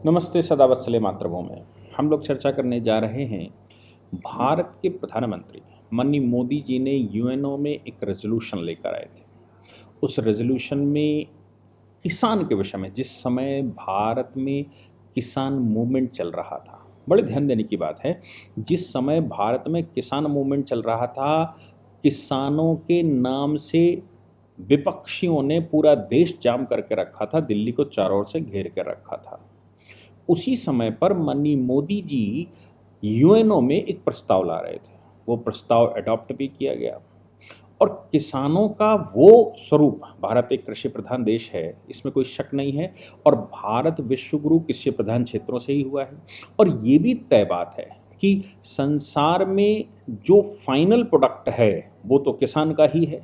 नमस्ते सदावत्सले मातृभूमि। हम लोग चर्चा करने जा रहे हैं भारत के प्रधानमंत्री माननीय मोदी जी ने यूएनओ में एक रेजोल्यूशन लेकर आए थे। उस रेजोल्यूशन में किसान के विषय में, जिस समय भारत में किसान मूवमेंट चल रहा था, बड़े ध्यान देने की बात है, जिस समय भारत में किसान मूवमेंट चल रहा था, किसानों के नाम से विपक्षियों ने पूरा देश जाम करके रखा था, दिल्ली को चारों ओर से घेर कर रखा था। उसी समय पर माननीय मोदी जी यूएनओ में एक प्रस्ताव ला रहे थे। वो प्रस्ताव अडॉप्ट भी किया गया और किसानों का वो स्वरूप, भारत एक कृषि प्रधान देश है, इसमें कोई शक नहीं है, और भारत विश्व गुरु कृषि प्रधान क्षेत्रों से ही हुआ है। और ये भी तय बात है कि संसार में जो फाइनल प्रोडक्ट है वो तो किसान का ही है।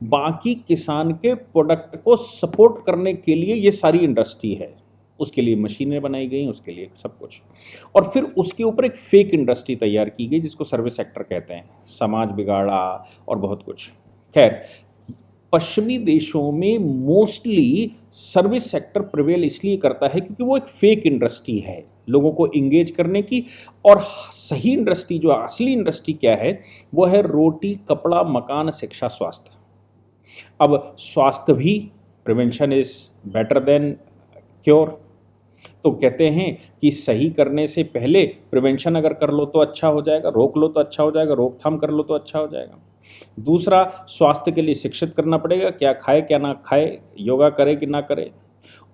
बाकी किसान के प्रोडक्ट को सपोर्ट करने के लिए ये सारी इंडस्ट्री है, उसके लिए मशीनें बनाई गई, उसके लिए सब कुछ, और फिर उसके ऊपर एक फेक इंडस्ट्री तैयार की गई जिसको सर्विस सेक्टर कहते हैं, समाज बिगाड़ा और बहुत कुछ। खैर, पश्चिमी देशों में मोस्टली सर्विस सेक्टर प्रिवेल इसलिए करता है क्योंकि वो एक फेक इंडस्ट्री है लोगों को इंगेज करने की, और सही इंडस्ट्री, जो असली इंडस्ट्री क्या है, वो है रोटी, कपड़ा, मकान, शिक्षा, स्वास्थ्य। अब स्वास्थ्य भी, prevention is better than cure, तो कहते हैं कि सही करने से पहले प्रिवेंशन अगर कर लो तो अच्छा हो जाएगा, रोक लो तो अच्छा हो जाएगा, रोकथाम कर लो तो अच्छा हो जाएगा। दूसरा, स्वास्थ्य के लिए शिक्षित करना पड़ेगा, क्या खाए क्या ना खाए, योगा करे कि ना करे।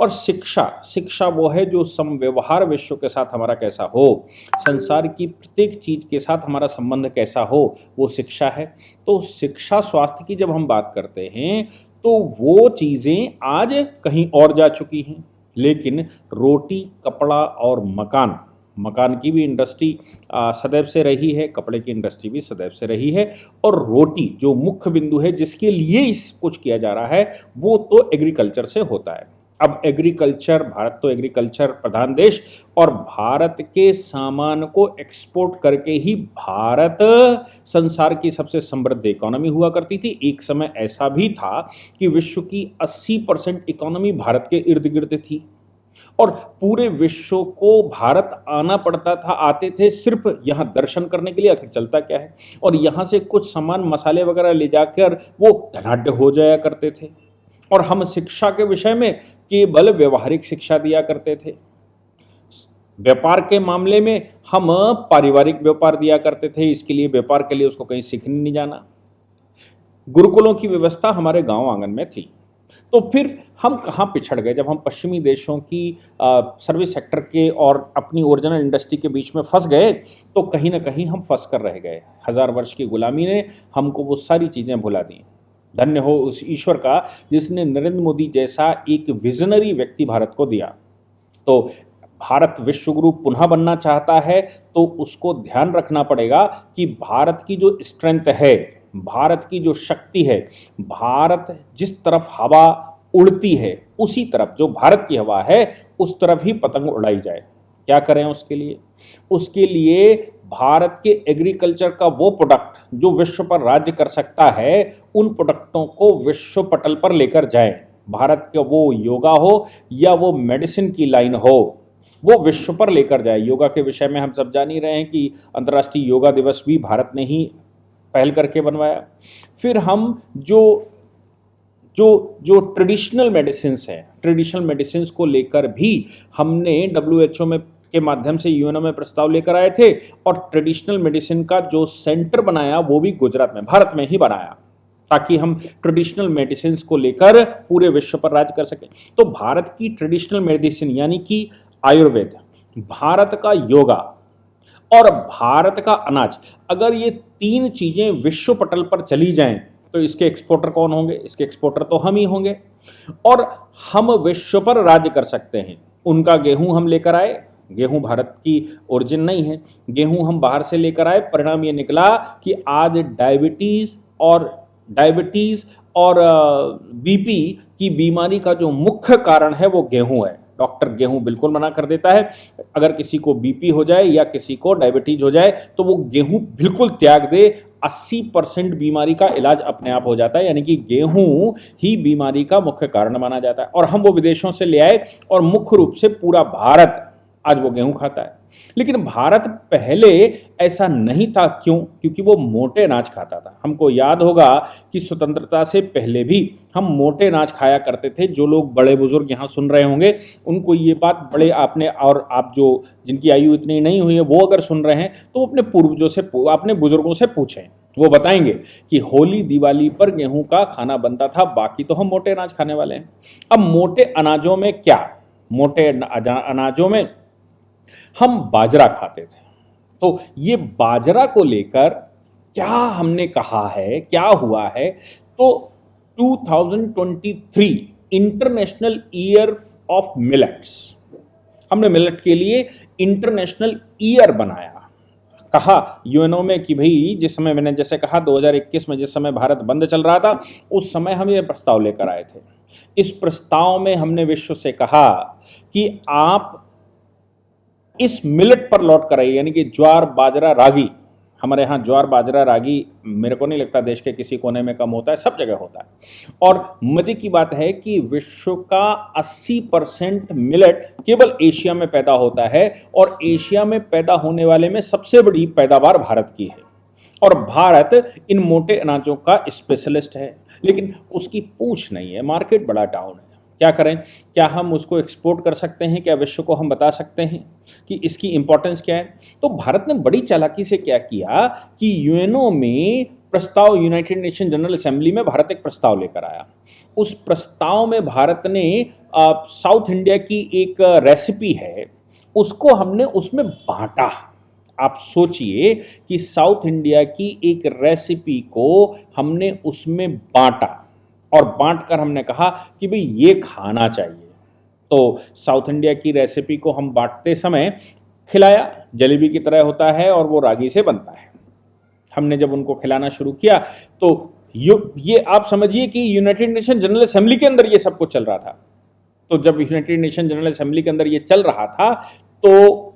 और शिक्षा वो है जो समव्यवहार विश्व के साथ हमारा कैसा हो, संसार की प्रत्येक चीज़ के साथ हमारा संबंध कैसा हो, वो शिक्षा है। तो शिक्षा स्वास्थ्य की जब हम बात करते हैं तो वो चीज़ें आज कहीं और जा चुकी हैं, लेकिन रोटी, कपड़ा और मकान की भी इंडस्ट्री सदैव से रही है, कपड़े की इंडस्ट्री भी सदैव से रही है, और रोटी जो मुख्य बिंदु है जिसके लिए इस कुछ किया जा रहा है वो तो एग्रीकल्चर से होता है। अब एग्रीकल्चर, भारत तो एग्रीकल्चर प्रधान देश, और भारत के सामान को एक्सपोर्ट करके ही भारत संसार की सबसे समृद्ध इकोनॉमी हुआ करती थी। एक समय ऐसा भी था कि विश्व की 80% इकोनॉमी भारत के इर्द गिर्द थी, और पूरे विश्व को भारत आना पड़ता था, आते थे सिर्फ यहाँ दर्शन करने के लिए, आखिर चलता क्या है, और यहाँ से कुछ सामान, मसाले वगैरह ले जाकर वो धनाढ्य हो जाया करते थे। और हम शिक्षा के विषय में केवल व्यवहारिक शिक्षा दिया करते थे। व्यापार के मामले में हम पारिवारिक व्यापार दिया करते थे, इसके लिए व्यापार के लिए उसको कहीं सीखने नहीं जाना। गुरुकुलों की व्यवस्था हमारे गांव आंगन में थी। तो फिर हम कहाँ पिछड़ गए जब हम पश्चिमी देशों की सर्विस सेक्टर के और अपनी ओरिजिनल इंडस्ट्री के बीच में फंस गए, तो कहीं ना कहीं हम फंस कर रह गए। 1000 वर्ष की गुलामी ने हमको वो सारी चीज़ें भुला दी। धन्य हो उस ईश्वर का जिसने नरेंद्र मोदी जैसा एक विजनरी व्यक्ति भारत को दिया। तो भारत विश्वगुरु पुनः बनना चाहता है तो उसको ध्यान रखना पड़ेगा कि भारत की जो स्ट्रेंथ है, भारत की जो शक्ति है, भारत जिस तरफ हवा उड़ती है उसी तरफ, जो भारत की हवा है उस तरफ ही पतंग उड़ाई जाए। क्या करें उसके लिए? उसके लिए भारत के एग्रीकल्चर का वो प्रोडक्ट जो विश्व पर राज्य कर सकता है, उन प्रोडक्टों को विश्व पटल पर लेकर जाएं। भारत का वो योगा हो या वो मेडिसिन की लाइन हो, वो विश्व पर लेकर जाए। योगा के विषय में हम सब जान ही रहे हैं कि अंतर्राष्ट्रीय योगा दिवस भी भारत ने ही पहल करके बनवाया। फिर हम जो ट्रेडिशनल मेडिसिन्स हैं, ट्रेडिशनल मेडिसिन्स को लेकर भी हमने WHO में के माध्यम से यूएनओ में प्रस्ताव लेकर आए थे, और ट्रेडिशनल मेडिसिन का जो सेंटर बनाया वो भी गुजरात में, भारत में ही बनाया, ताकि हम ट्रेडिशनल मेडिसिन को लेकर पूरे विश्व पर राज कर सकें। तो भारत की ट्रेडिशनल मेडिसिन यानी कि आयुर्वेद, भारत का योगा और भारत का अनाज, अगर ये 3 चीज़ें विश्व पटल पर चली जाएं तो इसके एक्सपोर्टर कौन होंगे? इसके एक्सपोर्टर तो हम ही होंगे, और हम विश्व पर राज्य कर सकते हैं। उनका गेहूं हम लेकर आए, गेहूं भारत की ओरिजिन नहीं है, गेहूं हम बाहर से लेकर आए, परिणाम ये निकला कि आज डायबिटीज़ और बीपी की बीमारी का जो मुख्य कारण है वो गेहूं है। डॉक्टर गेहूं बिल्कुल मना कर देता है। अगर किसी को बीपी हो जाए या किसी को डायबिटीज हो जाए तो वो गेहूं बिल्कुल त्याग दे, 80% बीमारी का इलाज अपने आप हो जाता है। यानी कि गेहूं ही बीमारी का मुख्य कारण माना जाता है। और हम वो विदेशों से ले आए और मुख्य रूप से पूरा भारत आज वो गेहूं खाता है। लेकिन भारत पहले ऐसा नहीं था, क्यों? क्योंकि वो मोटे अनाज खाता था। हमको याद होगा कि स्वतंत्रता से पहले भी हम मोटे अनाज खाया करते थे। जो लोग बड़े बुजुर्ग यहाँ सुन रहे होंगे उनको ये बात बड़े आपने, और आप जो जिनकी आयु इतनी नहीं हुई है वो अगर सुन रहे हैं तो अपने पूर्वजों से, अपने बुजुर्गों से पूछें, वो बताएंगे कि होली दिवाली पर गेहूं का खाना बनता था, बाकी तो हम मोटे अनाज खाने वाले हैं। अब मोटे अनाजों में क्या? मोटे अनाजों में हम बाजरा खाते थे। तो ये बाजरा को लेकर क्या हमने कहा है, क्या हुआ है? तो 2023 इंटरनेशनल ईयर ऑफ मिलेट्स, हमने मिलेट के लिए इंटरनेशनल ईयर बनाया। कहा यूएनओ में कि भाई, जिस समय मैंने जैसे कहा 2021 में जिस समय भारत बंद चल रहा था, उस समय हम ये प्रस्ताव लेकर आए थे। इस प्रस्ताव में हमने विश्व से कहा कि आप इस मिलेट पर लौट कर आइए, यानी कि ज्वार बाजरा रागी। हमारे यहाँ ज्वार बाजरा रागी मेरे को नहीं लगता देश के किसी कोने में कम होता है, सब जगह होता है। और मजे की बात है कि विश्व का 80% मिलेट केवल एशिया में पैदा होता है, और एशिया में पैदा होने वाले में सबसे बड़ी पैदावार भारत की है। और भारत इन मोटे अनाजों का स्पेशलिस्ट है, लेकिन उसकी पूछ नहीं है, मार्केट बड़ा डाउन है। क्या करें? क्या हम उसको एक्सपोर्ट कर सकते हैं? क्या विश्व को हम बता सकते हैं कि इसकी इंपॉर्टेंस क्या है? तो भारत ने बड़ी चालाकी से क्या किया कि यूएनओ में प्रस्ताव, यूनाइटेड नेशन जनरल असेंबली में भारत एक प्रस्ताव लेकर आया। उस प्रस्ताव में भारत ने साउथ इंडिया की एक रेसिपी है, उसको हमने उसमें बांटा। आप सोचिए कि साउथ इंडिया की एक रेसिपी को हमने उसमें बांटा, और बांटकर हमने कहा कि भाई ये खाना चाहिए। तो साउथ इंडिया की रेसिपी को हम बांटते समय खिलाया, जलेबी की तरह होता है और वो रागी से बनता है। हमने जब उनको खिलाना शुरू किया तो ये आप समझिए कि यूनाइटेड नेशन जनरल असेंबली के अंदर ये सब कुछ चल रहा था। तो जब यूनाइटेड नेशन जनरल असेंबली के अंदर ये चल रहा था तो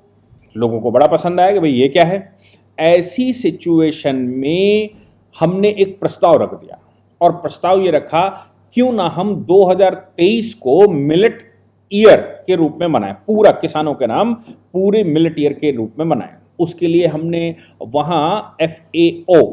लोगों को बड़ा पसंद आया कि भाई ये क्या है। ऐसी सिचुएशन में हमने एक प्रस्ताव रख दिया, और प्रस्ताव ये रखा, क्यों ना हम 2023 को मिलेट ईयर के रूप में मनाएं, पूरा किसानों के नाम पूरे मिलेट ईयर के रूप में मनाएं। उसके लिए हमने वहाँ FAO,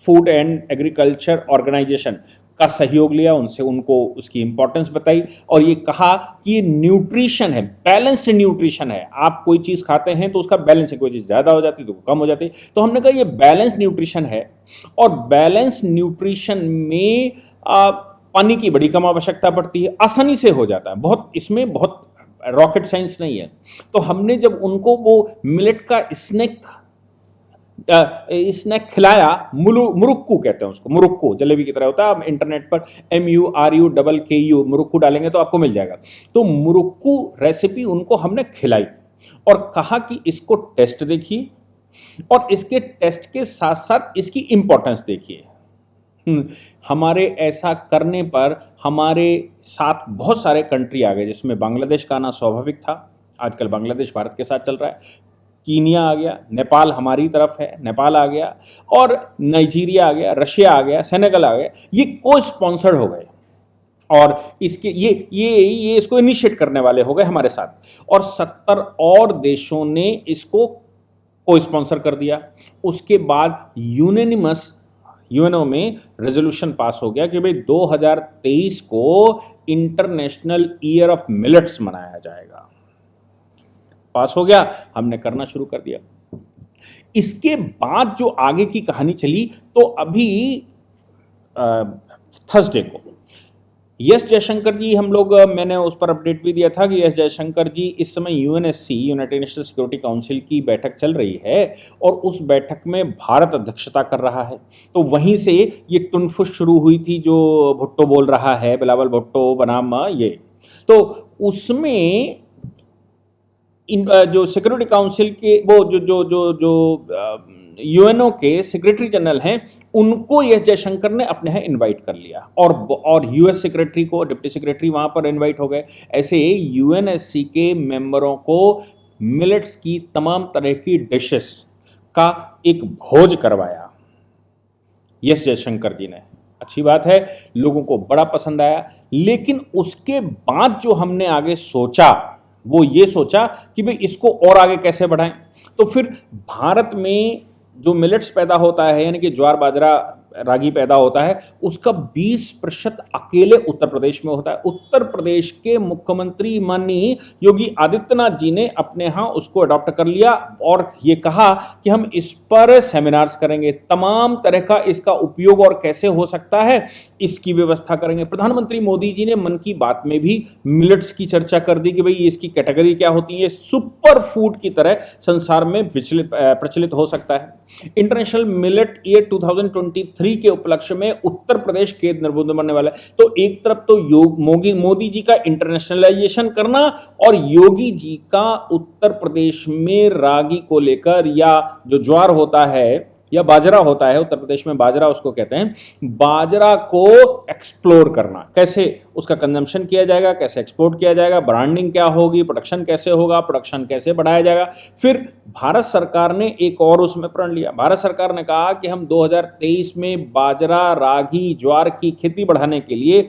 Food and Agriculture Organization का सहयोग लिया, उनसे उनको उसकी इंपॉर्टेंस बताई, और ये कहा कि ये न्यूट्रिशन है, बैलेंस्ड न्यूट्रिशन है। आप कोई चीज़ खाते हैं तो उसका बैलेंस है, कोई चीज़ ज़्यादा हो जाती है तो कम हो जाती है। तो हमने कहा ये बैलेंस्ड न्यूट्रिशन है, और बैलेंस्ड न्यूट्रिशन में पानी की बड़ी कम आवश्यकता पड़ती है, आसानी से हो जाता है, बहुत इसमें बहुत रॉकेट साइंस नहीं है। तो हमने जब उनको वो मिलेट का स्नैक खिलाया, मुरुक्कू कहते हैं उसको, मुरुक्कू जलेबी की तरह होता है। आप इंटरनेट पर MURUKKU मुरुक्कू डालेंगे तो आपको मिल जाएगा। तो मुरुक्कू रेसिपी उनको हमने खिलाई और कहा कि इसको टेस्ट देखिए, और इसके टेस्ट के साथ साथ इसकी इंपॉर्टेंस देखिए। हमारे ऐसा करने पर हमारे साथ बहुत सारे कंट्री आ गए, जिसमें बांग्लादेश का आना स्वाभाविक था। आजकल बांग्लादेश भारत के साथ चल रहा है, कीनिया आ गया, नेपाल हमारी तरफ है, नेपाल आ गया, और नाइजीरिया आ गया, रशिया आ गया, सेनेगल आ गया। ये को स्पॉन्सर्ड हो गए, और इसके ये इसको इनिशिएट करने वाले हो गए हमारे साथ, और 70 और देशों ने इसको को स्पॉन्सर कर दिया। उसके बाद यूनेनिमस यूएनओ में रेजोल्यूशन पास हो गया कि भाई 2023 को इंटरनेशनल ईयर ऑफ मिलेट्स मनाया जाएगा। पास हो गया, हमने करना शुरू कर दिया। इसके बाद जो आगे की कहानी चली, तो अभी थर्सडे को एस जयशंकर जी, हम लोग, मैंने उस पर अपडेट भी दिया था कि एस जयशंकर जी इस समय UNSC, United nation security council की बैठक चल रही है, और उस बैठक में भारत अध्यक्षता कर रहा है। तो वहीं से ये टुनफुस शुरू हुई थी, जो भुट्टो बोल रहा है, बिलावल भुट्टो बनाम ये। तो उसमें जो सिक्योरिटी काउंसिल के वो जो यूएनओ के सेक्रेटरी जनरल हैं, उनको एस जयशंकर ने अपने यहाँ इनवाइट कर लिया, और यूएस सेक्रेटरी को, डिप्टी सेक्रेटरी वहाँ पर इनवाइट हो गए। ऐसे UNSC के मेंबरों को मिलेट्स की तमाम तरह की डिशेस का एक भोज करवाया एस जयशंकर जी ने। अच्छी बात है, लोगों को बड़ा पसंद आया। लेकिन उसके बाद जो हमने आगे सोचा वो ये सोचा कि भाई इसको और आगे कैसे बढ़ाएं। तो फिर भारत में जो मिलेट्स पैदा होता है, यानी कि ज्वार बाजरा रागी पैदा होता है, उसका 20% अकेले उत्तर प्रदेश में होता है। उत्तर प्रदेश के मुख्यमंत्री माननीय योगी आदित्यनाथ जी ने अपने यहाँ उसको अडॉप्ट कर लिया और ये कहा कि हम इस पर सेमिनार्स करेंगे, तमाम तरह का इसका उपयोग और कैसे हो सकता है इसकी व्यवस्था करेंगे। प्रधानमंत्री मोदी जी ने मन की बात में भी मिलेट्स की चर्चा कर दी कि भाई इसकी कैटेगरी क्या होती है, सुपर फूड की तरह संसार में प्रचलित हो सकता है। इंटरनेशनल मिलेट ईयर 2023 के उपलक्ष्य में उत्तर प्रदेश केंद्र बिंदु बनने वाला है। तो एक तरफ तो मोदी जी का इंटरनेशनलाइजेशन करना और योगी जी का उत्तर प्रदेश में रागी को लेकर, या जो ज्वार होता है या बाजरा होता है, उत्तर प्रदेश में बाजरा उसको कहते हैं, बाजरा को एक्सप्लोर करना, कैसे उसका कंजम्पशन किया जाएगा, कैसे एक्सपोर्ट किया जाएगा, ब्रांडिंग क्या होगी, प्रोडक्शन कैसे होगा, प्रोडक्शन कैसे बढ़ाया जाएगा। फिर भारत सरकार ने एक और उसमें प्रण लिया। भारत सरकार ने कहा कि हम 2023 में बाजरा, रागी, ज्वार की खेती बढ़ाने के लिए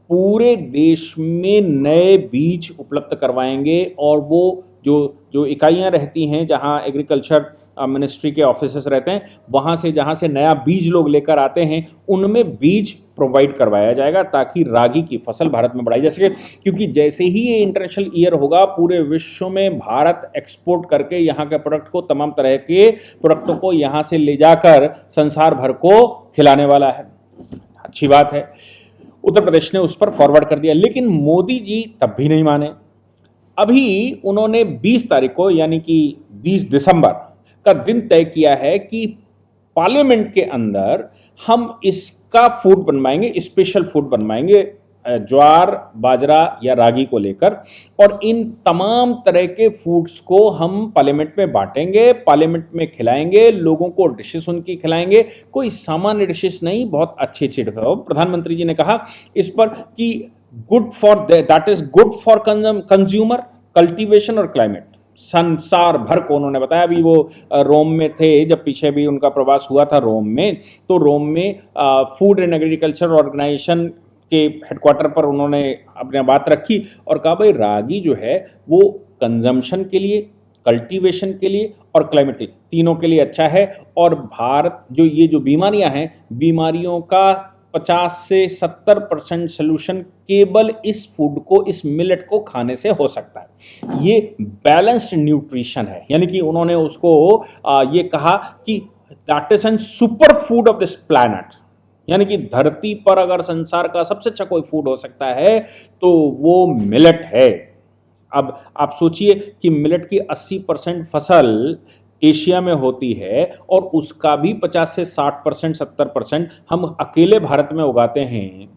पूरे देश में नए बीज उपलब्ध करवाएंगे और वो जो इकाइयां रहती हैं जहां एग्रीकल्चर मिनिस्ट्री के ऑफिसेस रहते हैं, वहाँ से जहाँ से नया बीज लोग लेकर आते हैं उनमें बीज प्रोवाइड करवाया जाएगा ताकि रागी की फसल भारत में बढ़ाई जा सके। क्योंकि जैसे ही ये इंटरनेशनल ईयर होगा, पूरे विश्व में भारत एक्सपोर्ट करके यहाँ के प्रोडक्ट को, तमाम तरह के प्रोडक्टों को यहाँ से ले जाकर संसार भर को खिलाने वाला है। अच्छी बात है, उत्तर प्रदेश ने उस पर फॉरवर्ड कर दिया। लेकिन मोदी जी तब भी नहीं माने। अभी उन्होंने 20 तारीख को, यानी कि 20 दिसंबर का दिन तय किया है कि पार्लियामेंट के अंदर हम इसका फूड बनवाएंगे, स्पेशल फूड बनवाएंगे ज्वार, बाजरा या रागी को लेकर, और इन तमाम तरह के फूड्स को हम पार्लियामेंट में बांटेंगे, पार्लियामेंट में खिलाएंगे, लोगों को डिशेस उनकी खिलाएंगे, कोई सामान्य डिशेस नहीं, बहुत अच्छी अच्छी। प्रधानमंत्री जी ने कहा इस पर कि good for that is good for consumer, cultivation और क्लाइमेट। संसार भर को उन्होंने बताया। अभी वो रोम में थे, जब पीछे भी उनका प्रवास हुआ था रोम में, तो रोम में फूड एंड एग्रीकल्चर ऑर्गेनाइजेशन के हेडक्वार्टर पर उन्होंने अपनी बात रखी और कहा भाई रागी जो है वो कंजम्पशन के लिए, कल्टीवेशन के लिए और क्लाइमेट के लिए, तीनों के लिए अच्छा है। और भारत ये जो बीमारियां हैं, बीमारियों का 50 से 70% सोल्यूशन केवल इस फूड को, इस मिलेट को खाने से हो सकता है। ये बैलेंस्ड न्यूट्रिशन है, यानी कि उन्होंने उसको ये कहा कि that is an super food of this planet, यानी कि धरती पर अगर संसार का सबसे अच्छा कोई फूड हो सकता है तो वो मिलेट है। अब आप सोचिए कि मिलेट की 80% फसल एशिया में होती है और उसका भी 50 से 60%, 70% हम अकेले भारत में उगाते हैं।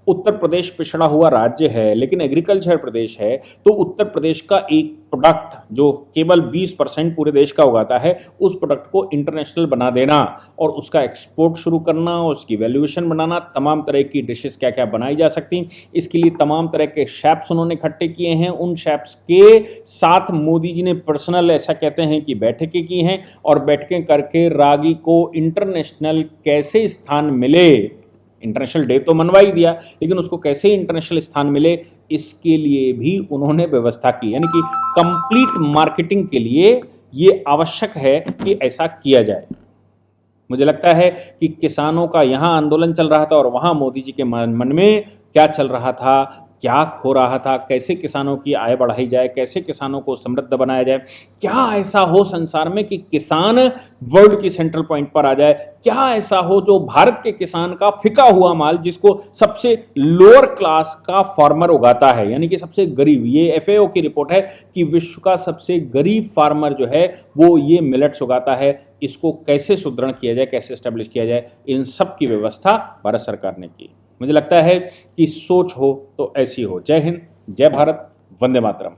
उत्तर प्रदेश पिछड़ा हुआ राज्य है लेकिन एग्रीकल्चर प्रदेश है, तो उत्तर प्रदेश का एक प्रोडक्ट जो केवल 20% पूरे देश का उगाता है, उस प्रोडक्ट को इंटरनेशनल बना देना और उसका एक्सपोर्ट शुरू करना, उसकी वैल्यूएशन बनाना, तमाम तरह की डिशेस क्या क्या बनाई जा सकती, इसके लिए तमाम तरह के शेफ्स उन्होंने इकट्ठे किए हैं। उन शेफ्स के साथ मोदी जी ने पर्सनल, ऐसा कहते हैं कि बैठकें की हैं और बैठकें करके रागी को इंटरनेशनल कैसे स्थान मिले, इंटरनेशनल डे तो मनवा ही दिया, लेकिन उसको कैसे इंटरनेशनल स्थान मिले इसके लिए भी उन्होंने व्यवस्था की। यानी कि कंप्लीट मार्केटिंग के लिए ये आवश्यक है कि ऐसा किया जाए। मुझे लगता है कि किसानों का यहाँ आंदोलन चल रहा था और वहाँ मोदी जी के मन में क्या चल रहा था, क्या हो रहा था, कैसे किसानों की आय बढ़ाई जाए, कैसे किसानों को समृद्ध बनाया जाए, क्या ऐसा हो संसार में कि किसान वर्ल्ड की सेंट्रल पॉइंट पर आ जाए, क्या ऐसा हो जो भारत के किसान का फिका हुआ माल, जिसको सबसे लोअर क्लास का फार्मर उगाता है, यानी कि सबसे गरीब, ये FAO की रिपोर्ट है कि विश्व का सबसे गरीब फार्मर जो है वो ये मिलेट्स उगाता है। इसको कैसे सुदृढ़ किया जाए, कैसे एस्टेब्लिश किया जाए, इन सब की व्यवस्था भारत सरकार ने की। मुझे लगता है कि सोच हो तो ऐसी हो। जय हिंद, जय भारत, वंदे मातरम।